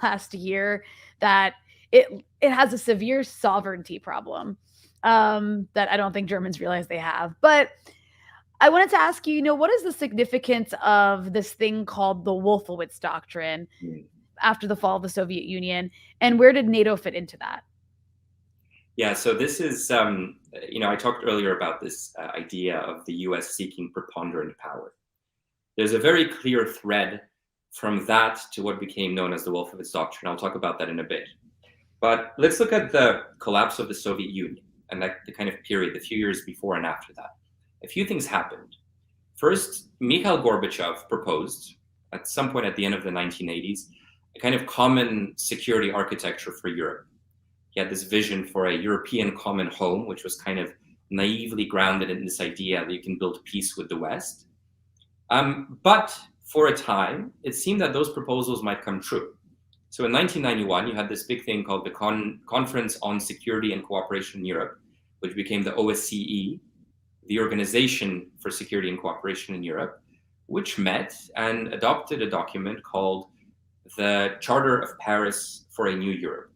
last year that it has a severe sovereignty problem that I don't think Germans realize they have. But I wanted to ask you, what is the significance of this thing called the Wolfowitz doctrine after the fall of the Soviet Union, and where did NATO fit into that? Yeah, so this is, I talked earlier about this idea of the US seeking preponderant power. There's a very clear thread from that to what became known as the Wolfowitz doctrine. I'll talk about that in a bit. But let's look at the collapse of the Soviet Union and the kind of period, the few years before and after that. A few things happened. First, Mikhail Gorbachev proposed, at some point at the end of the 1980s, a kind of common security architecture for Europe. He had this vision for a European common home, which was kind of naively grounded in this idea that you can build peace with the West. But for a time, it seemed that those proposals might come true. So in 1991, you had this big thing called the Conference on Security and Cooperation in Europe, which became the OSCE, the Organization for Security and Cooperation in Europe, which met and adopted a document called the Charter of Paris for a New Europe.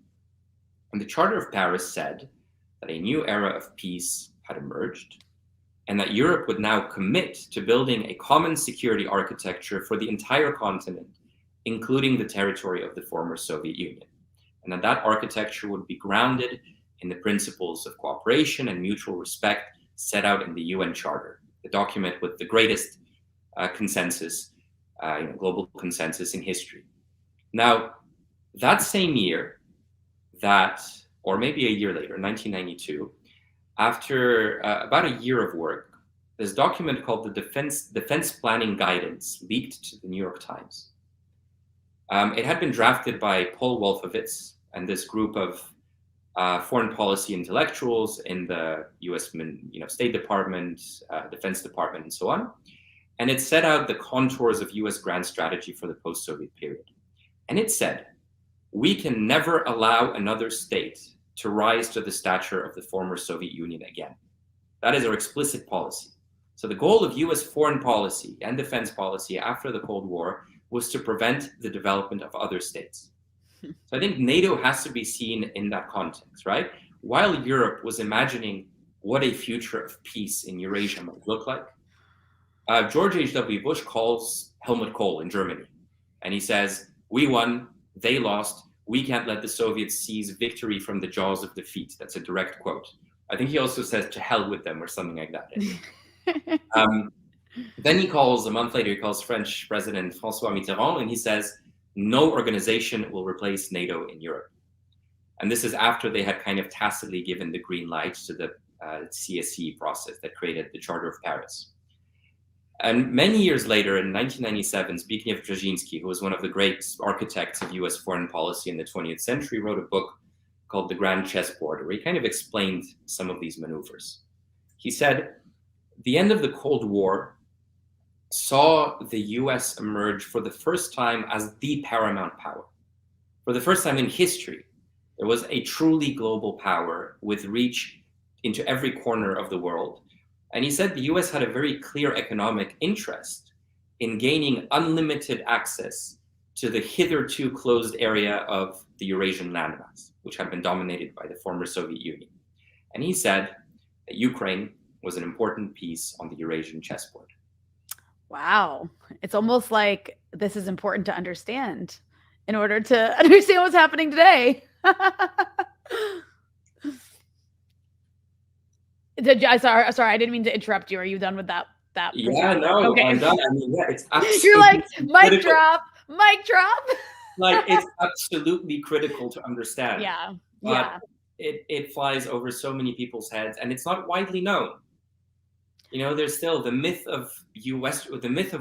And the Charter of Paris said that a new era of peace had emerged and that Europe would now commit to building a common security architecture for the entire continent, including the territory of the former Soviet Union. And that architecture would be grounded in the principles of cooperation and mutual respect set out in the UN Charter, the document with the greatest consensus, global consensus in history. Now, that same year, or maybe a year later, 1992, after about a year of work, this document called the Defense Planning Guidance leaked to the New York Times. It had been drafted by Paul Wolfowitz and this group of foreign policy intellectuals in the U.S. State Department, Defense Department, and so on. And it set out the contours of U.S. grand strategy for the post-Soviet period. And it said, we can never allow another state to rise to the stature of the former Soviet Union again. That is our explicit policy. So the goal of US foreign policy and defense policy after the Cold War was to prevent the development of other states. So I think NATO has to be seen in that context, right? While Europe was imagining what a future of peace in Eurasia might look like, George H.W. Bush calls Helmut Kohl in Germany, and he says, we won, they lost. We can't let the Soviets seize victory from the jaws of defeat. That's a direct quote. I think he also says, to hell with them, or something like that. Then a month later, he calls French President François Mitterrand, and he says, no organization will replace NATO in Europe. And this is after they had kind of tacitly given the green light to the CSE process that created the Charter of Paris. And many years later, in 1997, Zbigniew Brzezinski, who was one of the great architects of US foreign policy in the 20th century, wrote a book called The Grand Chessboard, where he kind of explained some of these maneuvers. He said, the end of the Cold War saw the US emerge for the first time as the paramount power. For the first time in history, there was a truly global power with reach into every corner of the world. And he said the US had a very clear economic interest in gaining unlimited access to the hitherto closed area of the Eurasian landmass, which had been dominated by the former Soviet Union. And he said that Ukraine was an important piece on the Eurasian chessboard. Wow. It's almost like this is important to understand in order to understand what's happening today. Sorry, I didn't mean to interrupt you. Are you done with that? Yeah, no, okay. I'm done. I mean, yeah, it's absolutely You're like, mic drop. Like, it's absolutely critical to understand. Yeah, but it flies over so many people's heads, and it's not widely known. There's still the myth of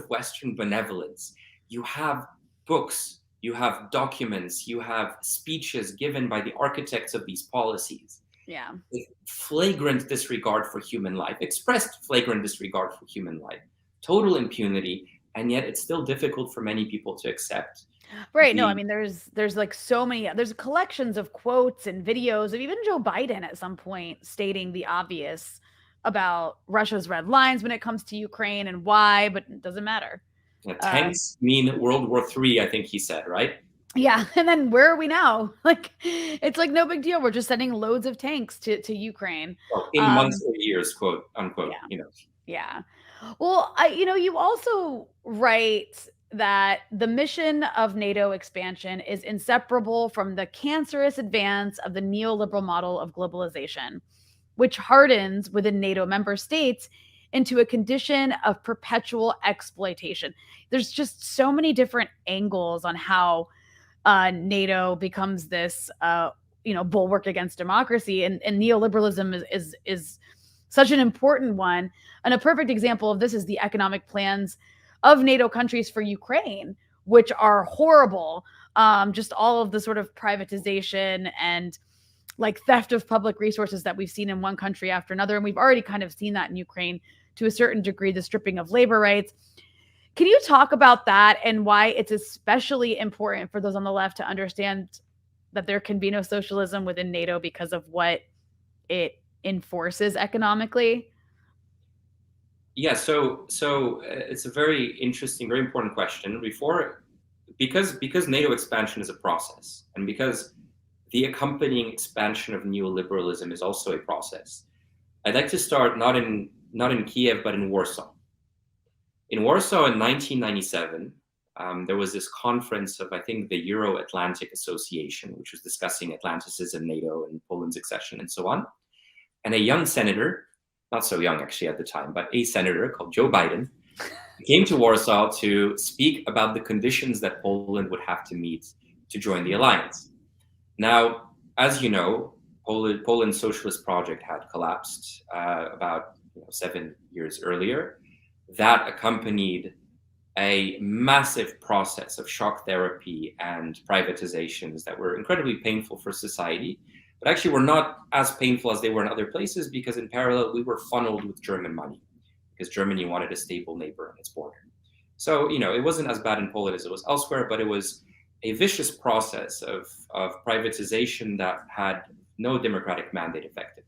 Western benevolence. You have books, you have documents, you have speeches given by the architects of these policies. Yeah. With flagrant disregard for human life, expressed flagrant disregard for human life, total impunity, and yet it's still difficult for many people to accept. Right. No, I mean, there's like so many, there's collections of quotes and videos of even Joe Biden at some point stating the obvious about Russia's red lines when it comes to Ukraine and why, but it doesn't matter. Tanks mean World War III, I think he said, right? Yeah, and then where are we now? Like, it's like no big deal. We're just sending loads of tanks to Ukraine. Well, in months Um, or years, quote unquote, yeah, you know. yeah. Well, you also write that the mission of NATO expansion is inseparable from the cancerous advance of the neoliberal model of globalization, which hardens within NATO member states into a condition of perpetual exploitation. There's just so many different angles on how NATO becomes this bulwark against democracy, and neoliberalism is such an important one. And a perfect example of this is the economic plans of NATO countries for Ukraine, which are horrible. Just all of the sort of privatization and like theft of public resources that we've seen in one country after another, and we've already kind of seen that in Ukraine to a certain degree, the stripping of labor rights. Can you talk about that and why it's especially important for those on the left to understand that there can be no socialism within NATO because of what it enforces economically? Yeah, so it's a very interesting, very important question. Because NATO expansion is a process, and because the accompanying expansion of neoliberalism is also a process, I'd like to start not in Kiev but in Warsaw. In Warsaw in 1997, there was this conference of, I think, the Euro-Atlantic Association, which was discussing Atlanticism, NATO, and Poland's accession, and so on. And a young senator, not so young actually at the time, but a senator called Joe Biden, came to Warsaw to speak about the conditions that Poland would have to meet to join the alliance. Now, as you know, Poland's socialist project had collapsed about 7 years earlier. That accompanied a massive process of shock therapy and privatizations that were incredibly painful for society, but actually were not as painful as they were in other places, because in parallel, we were funneled with German money because Germany wanted a stable neighbor on its border. So, it wasn't as bad in Poland as it was elsewhere, but it was a vicious process of privatization that had no democratic mandate effective.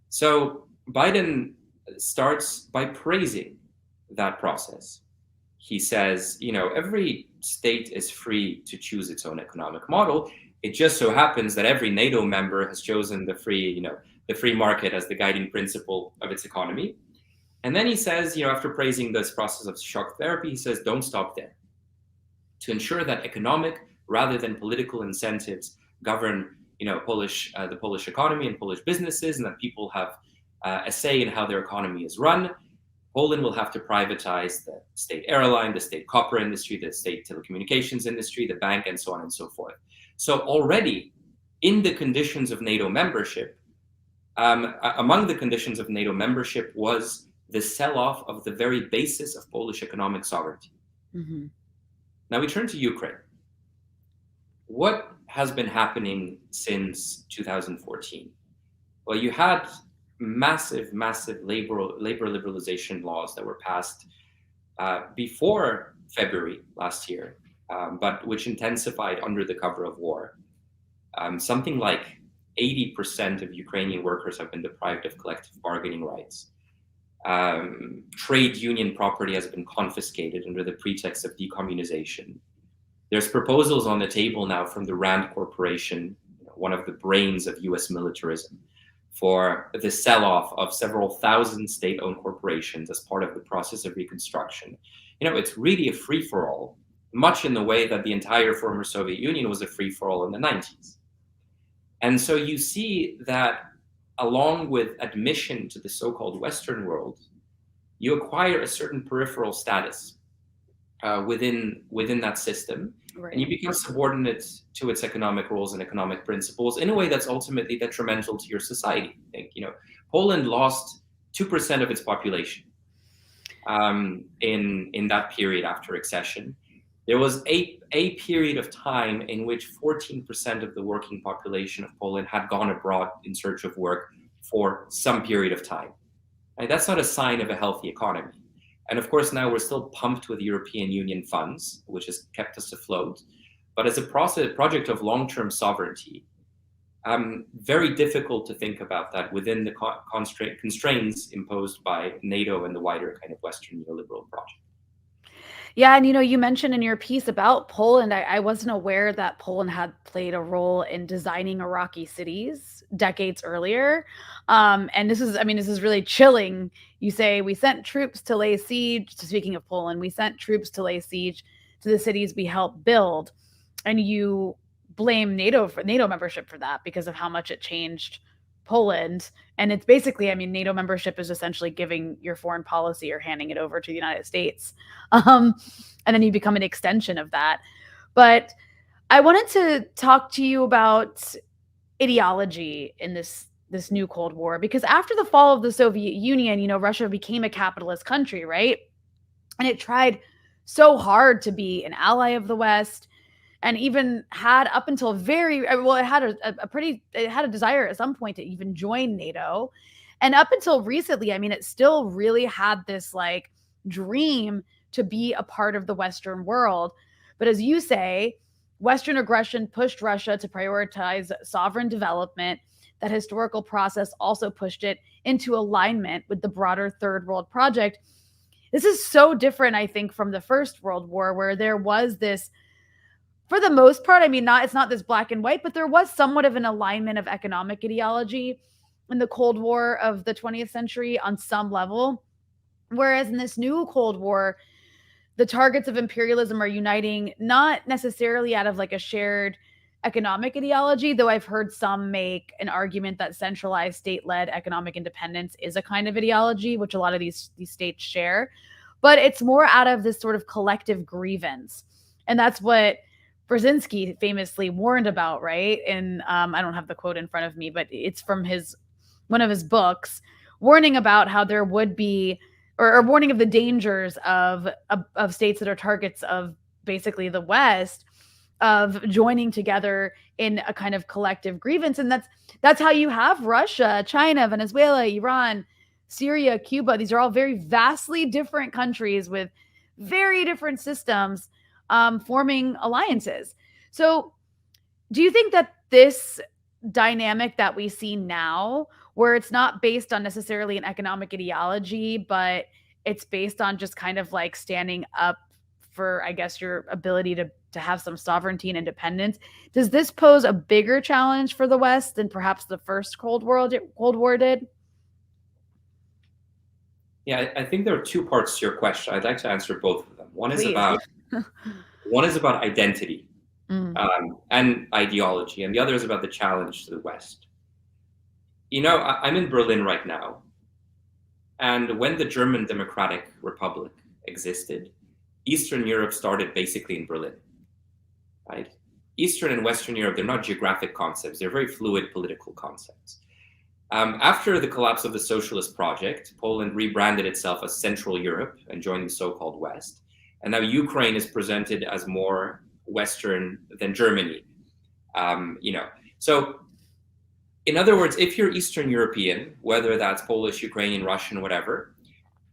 So Biden starts by praising that process. He says, every state is free to choose its own economic model. It just so happens that every NATO member has chosen the free market as the guiding principle of its economy. And then he says, after praising this process of shock therapy, he says, don't stop there. To ensure that economic rather than political incentives govern, the Polish economy and Polish businesses, and that people have a say in how their economy is run, Poland will have to privatize the state airline, the state copper industry, the state telecommunications industry, the bank, and so on and so forth. So already in the conditions of NATO membership, among the conditions of NATO membership was the sell-off of the very basis of Polish economic sovereignty. Mm-hmm. Now we turn to Ukraine. What has been happening since 2014? Well, you had massive labor liberalization laws that were passed before February last year, but which intensified under the cover of war. Something like 80% of Ukrainian workers have been deprived of collective bargaining rights. Trade union property has been confiscated under the pretext of decommunization. There's proposals on the table now from the Rand Corporation, one of the brains of US militarism, for the sell-off of several thousand state-owned corporations as part of the process of reconstruction. It's really a free-for-all, much in the way that the entire former Soviet Union was a free-for-all in the 90s. And so you see that along with admission to the so-called Western world, you acquire a certain peripheral status within that system, Right. and you become subordinate to its economic rules and economic principles in a way that's ultimately detrimental to your society. I think, Poland lost 2% of its population in that period after accession. There was a period of time in which 14% of the working population of Poland had gone abroad in search of work for some period of time. And that's not a sign of a healthy economy. And of course, now we're still pumped with European Union funds, which has kept us afloat. But as a project of long-term sovereignty, very difficult to think about that within the constraints imposed by NATO and the wider kind of Western neoliberal project. Yeah, and you mentioned in your piece about Poland, I wasn't aware that Poland had played a role in designing Iraqi cities decades earlier. And this is really chilling. You say we sent troops to lay siege. Speaking of Poland, we sent troops to lay siege to the cities we helped build, and you blame NATO for NATO membership for that because of how much it changed Poland. And it's basically, NATO membership is essentially giving your foreign policy or handing it over to the United States. Um, and then you become an extension of that. But I wanted to talk to you about ideology in this new Cold War, because after the fall of the Soviet Union, Russia became a capitalist country, right? And it tried so hard to be an ally of the West, and even had up until very well, it had it had a desire at some point to even join NATO. And up until recently, it still really had this like dream to be a part of the Western world. But as you say, Western aggression pushed Russia to prioritize sovereign development. That historical process also pushed it into alignment with the broader Third World Project. This is so different, I think, from the First World War, where there was this, for the most part, it's not this black and white, but there was somewhat of an alignment of economic ideology in the Cold War of the 20th century on some level. Whereas in this new Cold War, the targets of imperialism are uniting not necessarily out of like a shared economic ideology, though I've heard some make an argument that centralized state-led economic independence is a kind of ideology, which a lot of these states share. But it's more out of this sort of collective grievance. And that's what Brzezinski famously warned about, right? And I don't have the quote in front of me, but it's from one of his books, warning about how there would be, or warning of the dangers of states that are targets of basically the West, of joining together in a kind of collective grievance. And that's how you have Russia, China, Venezuela, Iran, Syria, Cuba. These are all very vastly different countries with very different systems, forming alliances. So do you think that this dynamic that we see now, where it's not based on necessarily an economic ideology, but it's based on just kind of like standing up for, I guess, your ability to have some sovereignty and independence, does this pose a bigger challenge for the West than perhaps the first Cold War did? Yeah, I think there are two parts to your question. I'd like to answer both of them. One is Please. about identity, Mm. and ideology, and the other is about the challenge to the West. I'm in Berlin right now, and when the German Democratic Republic existed, Eastern Europe started basically in Berlin, right? Eastern and Western Europe, they're not geographic concepts, they're very fluid political concepts. After the collapse of the socialist project, Poland rebranded itself as Central Europe and joined the so-called West. And now Ukraine is presented as more Western than Germany. So in other words, if you're Eastern European, whether that's Polish, Ukrainian, Russian, whatever,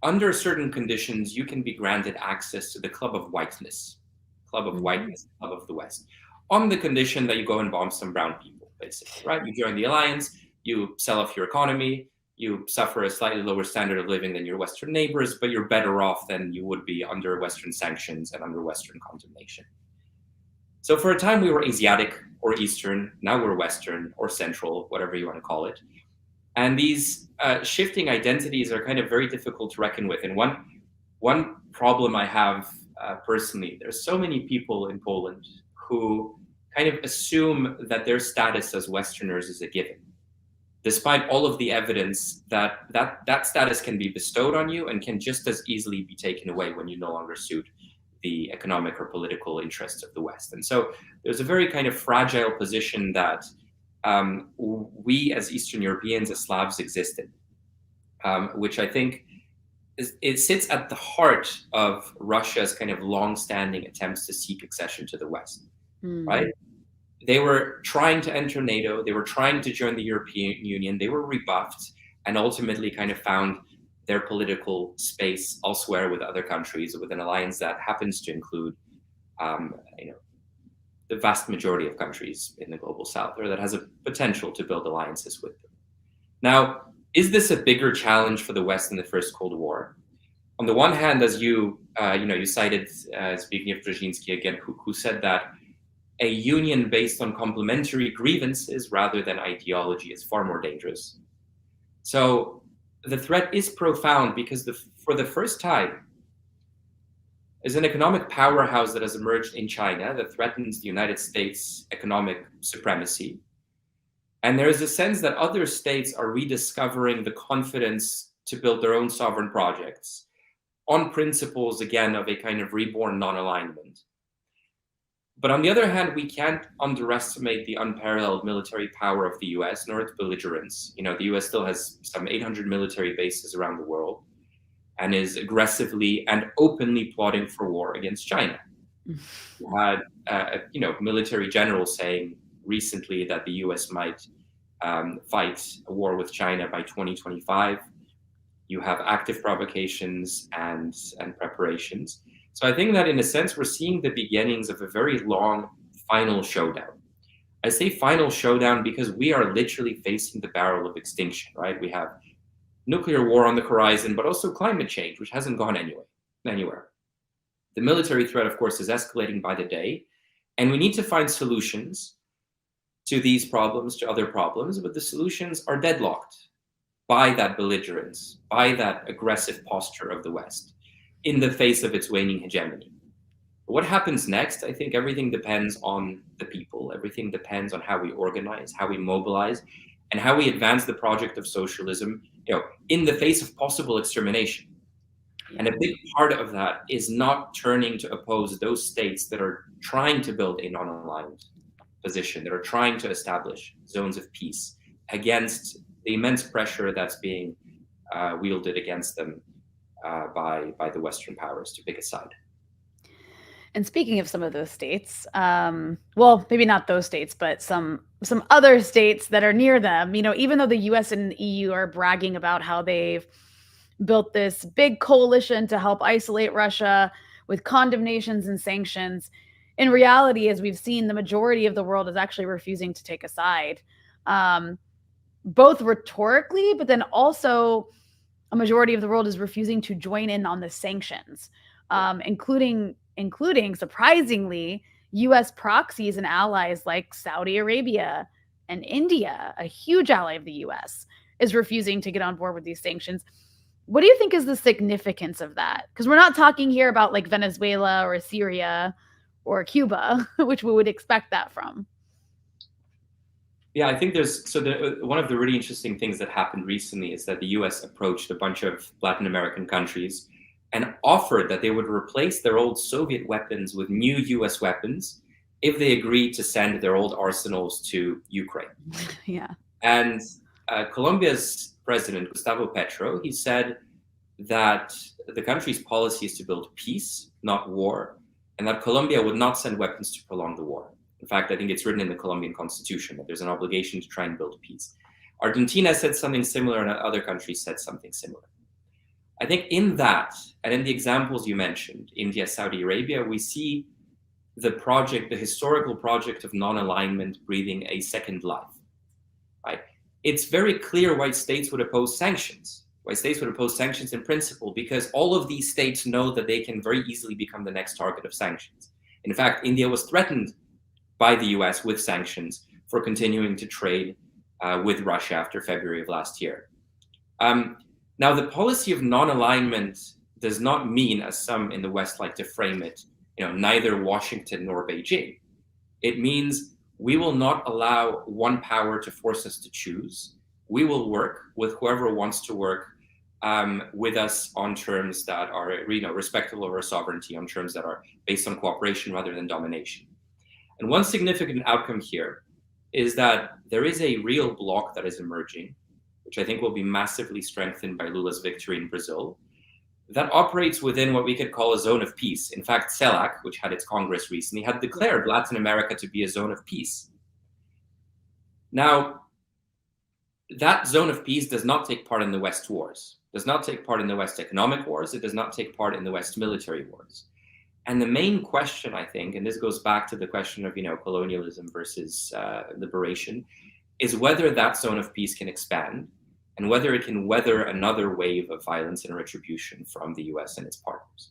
under certain conditions, you can be granted access to the club of whiteness, club of the West, on the condition that you go and bomb some brown people, basically, right? You join the alliance, you sell off your economy, you suffer a slightly lower standard of living than your Western neighbors, but you're better off than you would be under Western sanctions and under Western condemnation. So for a time we were Asiatic or Eastern, now we're Western or Central, whatever you want to call it. And these shifting identities are kind of very difficult to reckon with. And one problem I have personally, there's so many people in Poland who kind of assume that their status as Westerners is a given, despite all of the evidence that status can be bestowed on you and can just as easily be taken away when you no longer suit the economic or political interests of the West. And so there's a very kind of fragile position that we as Eastern Europeans, as Slavs, existed, which I think it sits at the heart of Russia's kind of long-standing attempts to seek accession to the West, right? They were trying to enter NATO, they were trying to join the European Union, they were rebuffed, and ultimately kind of found their political space elsewhere with other countries, with an alliance that happens to include the vast majority of countries in the global south, or that has a potential to build alliances with them. Now, is this a bigger challenge for the West than the first Cold War? on the one hand, as you cited, speaking of Brzezinski again, who said that a union based on complementary grievances rather than ideology is far more dangerous. So the threat is profound because for the first time, is an economic powerhouse that has emerged in China that threatens the United States' economic supremacy. And there is a sense that other states are rediscovering the confidence to build their own sovereign projects on principles, again, of a kind of reborn non-alignment. But on the other hand, we can't underestimate the unparalleled military power of the US, nor its belligerence. The US still has some 800 military bases around the world and is aggressively and openly plotting for war against China. You had, military generals saying recently that the US might fight a war with China by 2025. You have active provocations and preparations. So I think that in a sense, we're seeing the beginnings of a very long final showdown. I say final showdown because we are literally facing the barrel of extinction, right? We have nuclear war on the horizon, but also climate change, which hasn't gone anywhere. The military threat, of course, is escalating by the day, and we need to find solutions to these problems, to other problems, but the solutions are deadlocked by that belligerence, by that aggressive posture of the West in the face of its waning hegemony. What happens next? I think everything depends on the people. Everything depends on how we organize, how we mobilize, and how we advance the project of socialism, in the face of possible extermination. And a big part of that is not turning to oppose those states that are trying to build a non-aligned position, that are trying to establish zones of peace against the immense pressure that's being wielded against them by the Western powers to pick a side. And speaking of some of those states, well, maybe not those states, but some other states that are near them, even though the US and the EU are bragging about how they've built this big coalition to help isolate Russia with condemnations and sanctions, in reality, as we've seen, the majority of the world is actually refusing to take a side, both rhetorically, but then also a majority of the world is refusing to join in on the sanctions, including surprisingly US proxies and allies like Saudi Arabia and India, a huge ally of the US, is refusing to get on board with these sanctions. What do you think is the significance of that? Because we're not talking here about like Venezuela or Syria or Cuba, which we would expect that from. Yeah, I think one of the really interesting things that happened recently is that the US approached a bunch of Latin American countries and offered that they would replace their old Soviet weapons with new US weapons if they agreed to send their old arsenals to Ukraine. Yeah. And Colombia's president, Gustavo Petro, he said that the country's policy is to build peace, not war, and that Colombia would not send weapons to prolong the war. In fact, I think it's written in the Colombian constitution that there's an obligation to try and build peace. Argentina said something similar, and other countries said something similar. I think in that, and in the examples you mentioned, India, Saudi Arabia, we see the historical project of non-alignment breathing a second life, right? It's very clear why states would oppose sanctions, in principle, because all of these states know that they can very easily become the next target of sanctions. In fact, India was threatened by the US with sanctions for continuing to trade with Russia after February of last year. Now, the policy of non-alignment does not mean, as some in the West like to frame it, neither Washington nor Beijing. It means we will not allow one power to force us to choose. We will work with whoever wants to work with us on terms that are respectful of our sovereignty, on terms that are based on cooperation rather than domination. And one significant outcome here is that there is a real bloc that is emerging, which I think will be massively strengthened by Lula's victory in Brazil, that operates within what we could call a zone of peace. In fact, CELAC, which had its Congress recently, had declared Latin America to be a zone of peace. Now, that zone of peace does not take part in the West wars, does not take part in the West economic wars, it does not take part in the West military wars. And the main question, I think, and this goes back to the question of colonialism versus liberation, is whether that zone of peace can expand and whether it can weather another wave of violence and retribution from the US and its partners.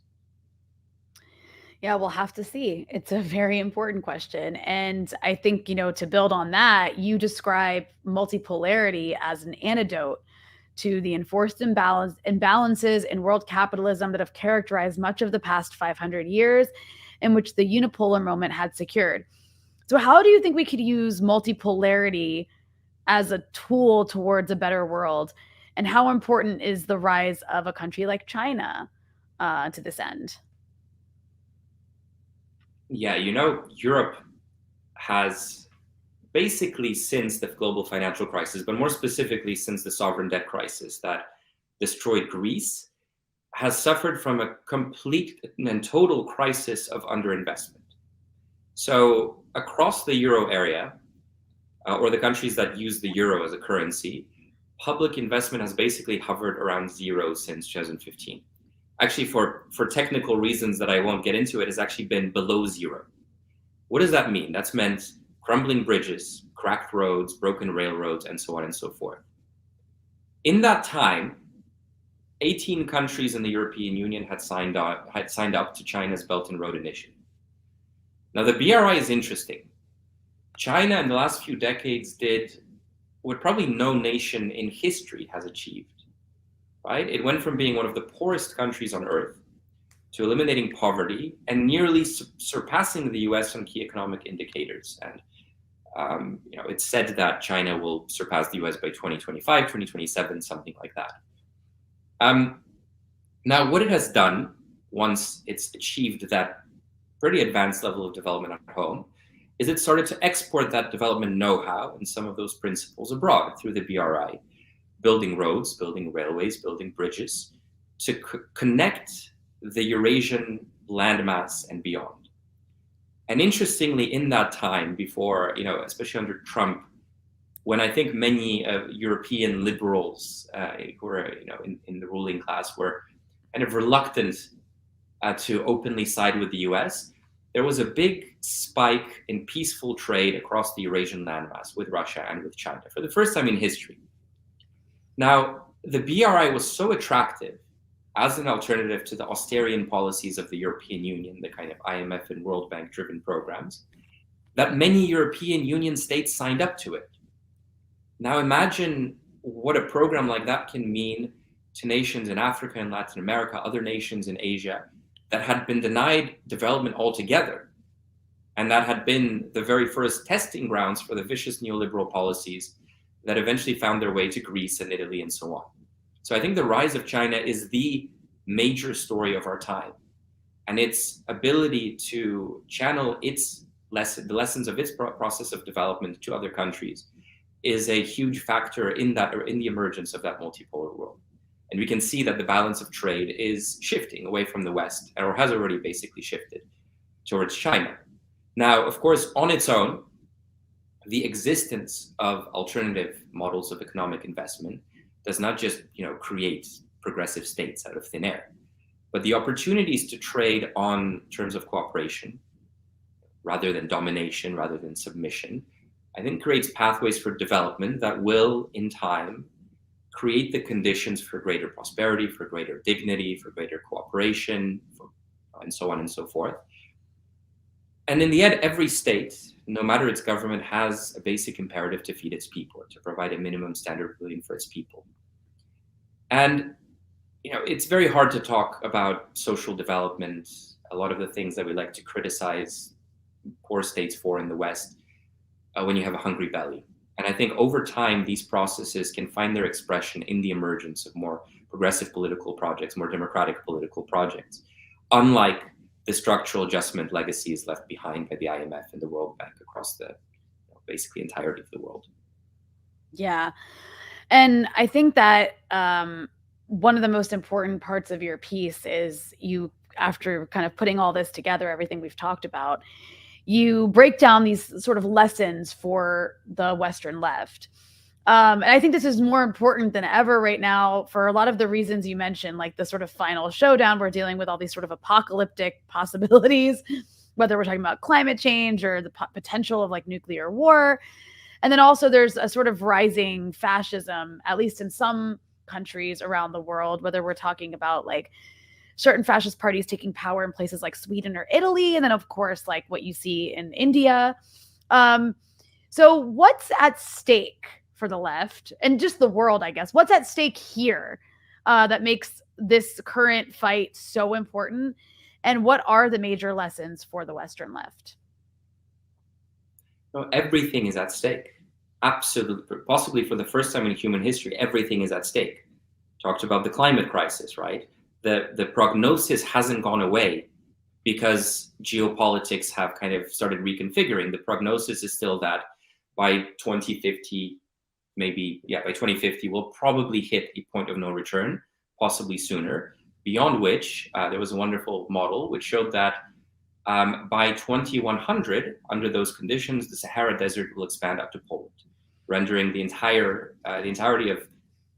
Yeah, we'll have to see. It's a very important question. And I think, to build on that, you describe multipolarity as an antidote to the enforced imbalances in world capitalism that have characterized much of the past 500 years, in which the unipolar moment had secured. So, how do you think we could use multipolarity as a tool towards a better world? And how important is the rise of a country like China to this end? Yeah, Europe has basically since the global financial crisis, but more specifically since the sovereign debt crisis that destroyed Greece, has suffered from a complete and total crisis of underinvestment. So across the euro area, or the countries that use the euro as a currency, public investment has basically hovered around zero since 2015. Actually, for technical reasons that I won't get into, it has actually been below zero. What does that mean? That's meant crumbling bridges, cracked roads, broken railroads, and so on and so forth. In that time, 18 countries in the European Union had signed up to China's Belt and Road Initiative. Now, the BRI is interesting. China in the last few decades did what probably no nation in history has achieved, right? It went from being one of the poorest countries on earth to eliminating poverty and nearly surpassing the US on key economic indicators. And it's said that China will surpass the US by 2025, 2027, something like that. Now, what it has done once it's achieved that pretty advanced level of development at home is it started to export that development know-how and some of those principles abroad through the BRI, building roads, building railways, building bridges to connect the Eurasian landmass and beyond. And interestingly, in that time before, especially under Trump, when I think many European liberals who are, in the ruling class were kind of reluctant to openly side with the US, there was a big spike in peaceful trade across the Eurasian landmass with Russia and with China for the first time in history. Now, the BRI was so attractive as an alternative to the austerian policies of the European Union, the kind of IMF and World Bank driven programs, that many European Union states signed up to it. Now imagine what a program like that can mean to nations in Africa and Latin America, other nations in Asia that had been denied development altogether, and that had been the very first testing grounds for the vicious neoliberal policies that eventually found their way to Greece and Italy and so on. So I think the rise of China is the major story of our time, and its ability to channel the lessons of its process of development to other countries is a huge factor in the emergence of that multipolar world. And we can see that the balance of trade is shifting away from the West, or has already basically shifted towards China. Now, of course, on its own, the existence of alternative models of economic investment does not just create progressive states out of thin air, but the opportunities to trade on terms of cooperation rather than domination, rather than submission, I think creates pathways for development that will, in time, create the conditions for greater prosperity, for greater dignity, for greater cooperation, and so on and so forth. And in the end, every state, no matter its government, has a basic imperative to feed its people, to provide a minimum standard of living for its people. And it's very hard to talk about social development, a lot of the things that we like to criticize poor states for in the West, when you have a hungry belly. And I think over time, these processes can find their expression in the emergence of more progressive political projects, more democratic political projects, unlike the structural adjustment legacies left behind by the IMF and the World Bank across the basically entirety of the world. Yeah. And I think that one of the most important parts of your piece is you, after kind of putting all this together, everything we've talked about, you break down these sort of lessons for the Western left. And I think this is more important than ever right now for a lot of the reasons you mentioned, like the sort of final showdown. We're dealing with all these sort of apocalyptic possibilities, whether we're talking about climate change or the potential of like nuclear war. And then also there's a sort of rising fascism, at least in some countries around the world, whether we're talking about like certain fascist parties taking power in places like Sweden or Italy, and then of course like what you see in India. So what's at stake for the left and just the world, I guess? What's at stake here that makes this current fight so important? And what are the major lessons for the Western left? No, everything is at stake. Absolutely. Possibly for the first time in human history, everything is at stake. Talked about the climate crisis, right? The prognosis hasn't gone away because geopolitics have kind of started reconfiguring. The prognosis is still that by 2050, by 2050, we'll probably hit a point of no return, possibly sooner, beyond which there was a wonderful model which showed that by 2100, under those conditions, the Sahara Desert will expand up to Poland, rendering the entirety of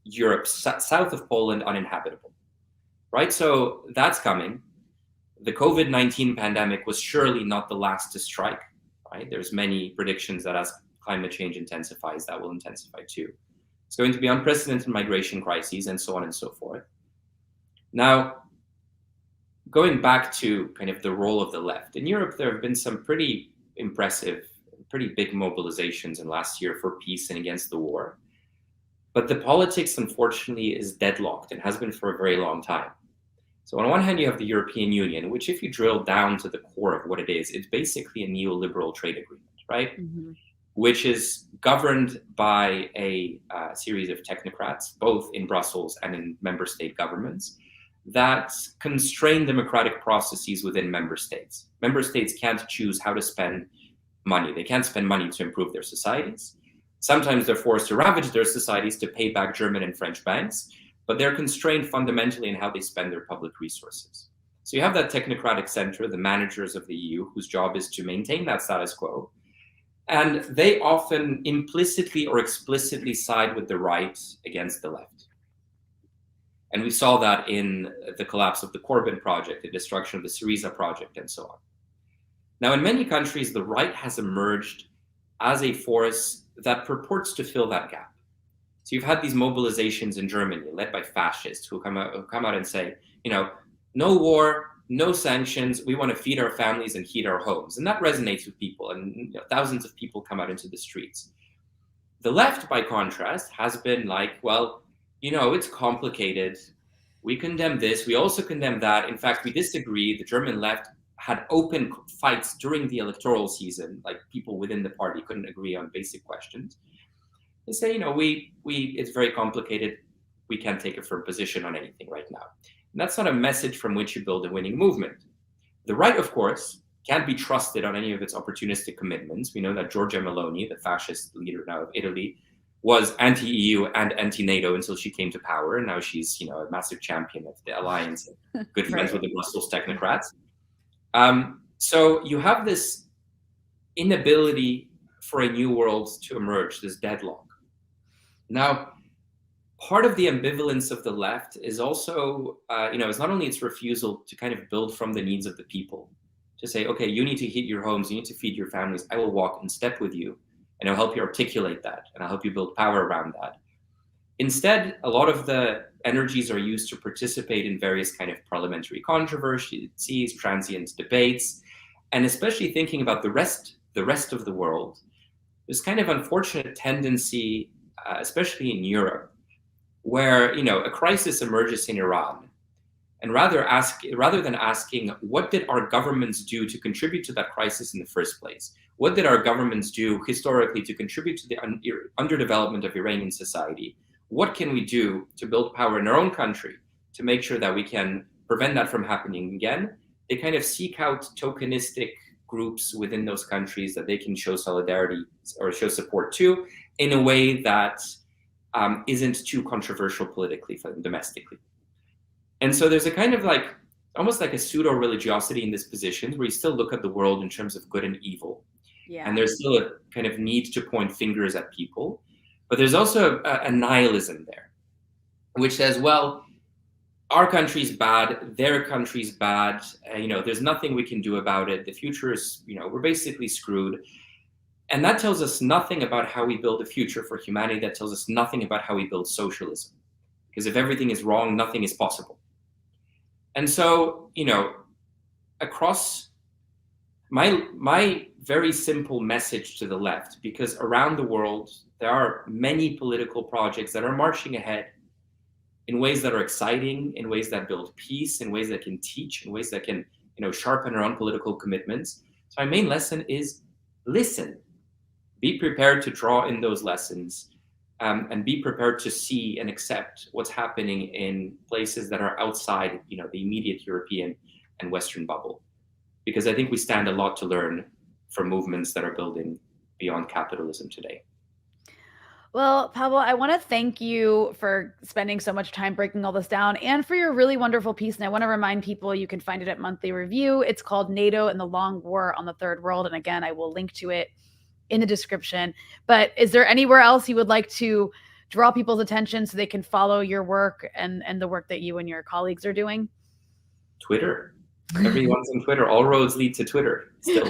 Europe south of Poland uninhabitable. Right? So that's coming. The COVID-19 pandemic was surely not the last to strike. Right? There's many predictions that as climate change intensifies, that will intensify too. It's going to be unprecedented migration crises and so on and so forth. Now, going back to kind of the role of the left, in Europe, there have been some pretty impressive, pretty big mobilizations in last year for peace and against the war. But the politics, unfortunately, is deadlocked and has been for a very long time. So on one hand, you have the European Union, which if you drill down to the core of what it is, it's basically a neoliberal trade agreement, right? Mm-hmm. Which is governed by a series of technocrats, both in Brussels and in member state governments, that constrain democratic processes within member states. Member states can't choose how to spend money. They can't spend money to improve their societies. Sometimes they're forced to ravage their societies to pay back German and French banks, but they're constrained fundamentally in how they spend their public resources. So you have that technocratic center, the managers of the EU, whose job is to maintain that status quo. And they often implicitly or explicitly side with the right against the left. And we saw that in the collapse of the Corbyn project, the destruction of the Syriza project, and so on. Now, in many countries, the right has emerged as a force that purports to fill that gap. So you've had these mobilizations in Germany led by fascists who come out and say, no war, no sanctions, we want to feed our families and heat our homes. And that resonates with people, and thousands of people come out into the streets. The left, by contrast, has been like, well, it's complicated. We condemn this. We also condemn that. In fact, we disagree. The German left had open fights during the electoral season, like people within the party couldn't agree on basic questions. They say, it's very complicated. We can't take a firm position on anything right now. And that's not a message from which you build a winning movement. The right, of course, can't be trusted on any of its opportunistic commitments. We know that Giorgia Meloni, the fascist leader now of Italy, was anti-EU and anti-NATO until she came to power. And now she's, a massive champion of the alliance, good friends with the Brussels technocrats. So you have this inability for a new world to emerge, this deadlock. Now, part of the ambivalence of the left is also, is not only its refusal to kind of build from the needs of the people, to say, okay, you need to heat your homes, you need to feed your families, I will walk in step with you, and I'll help you articulate that, and I'll help you build power around that. Instead, a lot of the energies are used to participate in various kind of parliamentary controversies, transient debates, and especially thinking about the rest of the world. There's kind of unfortunate tendency, especially in Europe, where a crisis emerges in Iran, and rather than asking what did our governments do to contribute to that crisis in the first place, what did our governments do historically to contribute to the underdevelopment of Iranian society, what can we do to build power in our own country to make sure that we can prevent that from happening again? They kind of seek out tokenistic groups within those countries that they can show solidarity or show support to in a way that isn't too controversial politically, domestically. And so there's a kind of almost like a pseudo-religiosity in this position where you still look at the world in terms of good and evil. Yeah. And there's still a kind of need to point fingers at people. But there's also a nihilism there, which says, well, our country's bad, their country's bad, there's nothing we can do about it. The future is, we're basically screwed. And that tells us nothing about how we build a future for humanity. That tells us nothing about how we build socialism. Because if everything is wrong, nothing is possible. And so, across my very simple message to the left, because around the world, there are many political projects that are marching ahead in ways that are exciting, in ways that build peace, in ways that can teach, in ways that can, sharpen our own political commitments. So my main lesson is listen. Be prepared to draw in those lessons, and be prepared to see and accept what's happening in places that are outside, the immediate European and Western bubble. Because I think we stand a lot to learn from movements that are building beyond capitalism today. Well, Pablo, I want to thank you for spending so much time breaking all this down and for your really wonderful piece. And I want to remind people you can find it at Monthly Review. It's called NATO and the Long War on the Third World. And again, I will link to it in the description. But is there anywhere else you would like to draw people's attention so they can follow your work and the work that you and your colleagues are doing? Twitter. Everyone's on Twitter. All roads lead to Twitter still.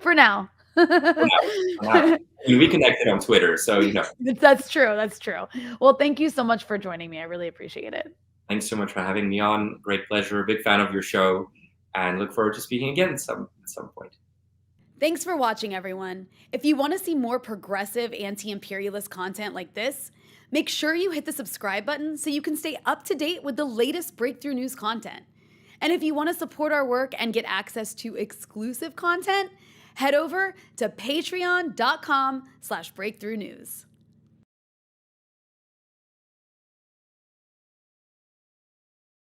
For now. We connected on Twitter, so That's true. That's true. Well, thank you so much for joining me. I really appreciate it. Thanks so much for having me on. Great pleasure. Big fan of your show, and look forward to speaking again at some point. Thanks for watching, everyone. If you want to see more progressive anti-imperialist content like this, make sure you hit the subscribe button so you can stay up to date with the latest breakthrough news content. And if you want to support our work and get access to exclusive content, head over to patreon.com/breakthroughnews.